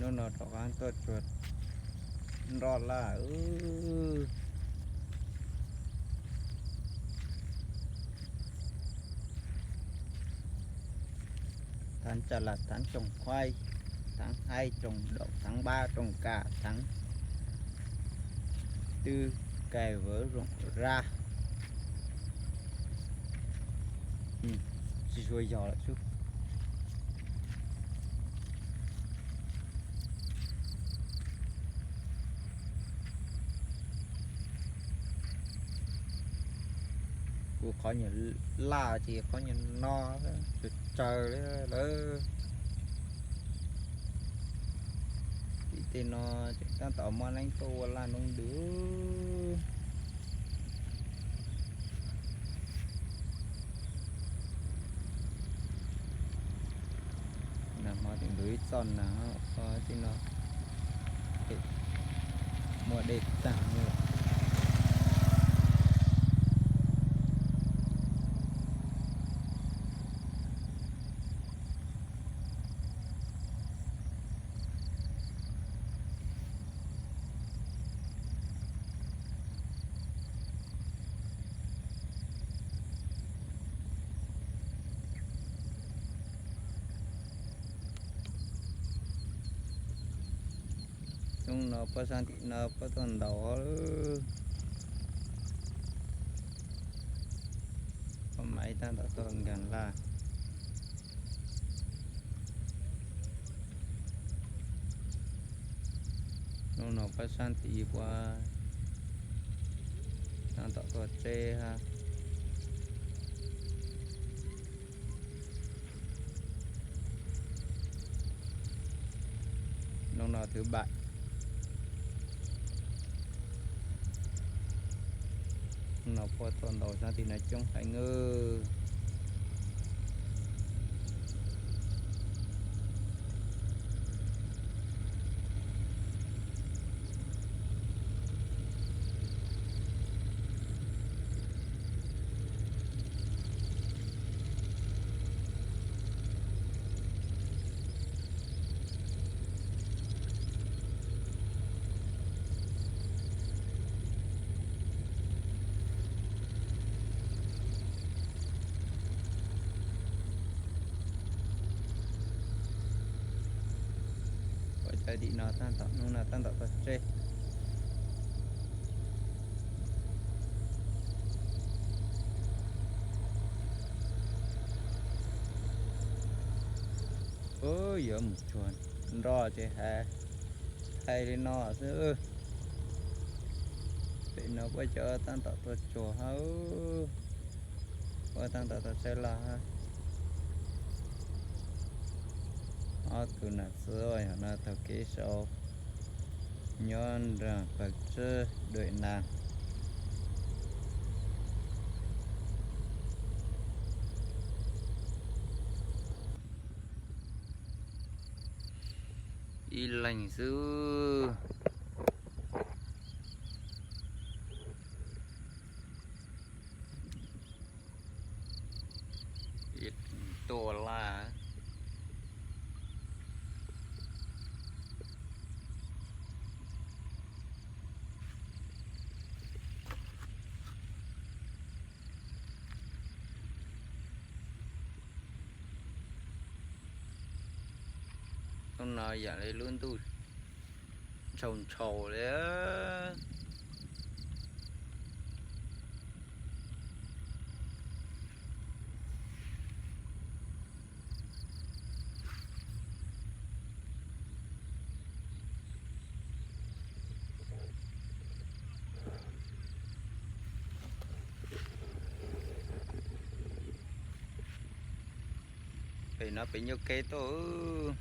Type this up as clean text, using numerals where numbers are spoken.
nó thọ ăn tốt chuột rõ là tháng chả là tháng trồng khoai, tháng 2 trồng đậu, tháng 3 trồng cà, tháng 4 cày vỡ rụng ra. Chỉ rồi giò lại chút. Cô khó nhìn la chỉ khó nhìn no trời đấy thì nó chỉ ta tạo món anh tô là nông đứa nằm mà thì đuổi son nào thì nó mua đẹp tặng như chúng nó có sang thì nó có tuần đó có mấy ta đã tuần gần là nó có sang thì qua sang tạo tuần tre ha nó thứ bảy nó có tuần đầu sang thì nói chung phải ngư jadi nó tan tạo tre ôi giờ một chuồn ro chứ ha thay đi nó chứ để nó bây giờ tan tạo chùa hấu và tan tạo tre là ha từ nãy rồi nó theo kế sau nhon rằng phải chơi đợi nàng y lành dữ ít to là con nào giờ đây luôn tôi trồng trầu đấy thì nó bị như cây tôi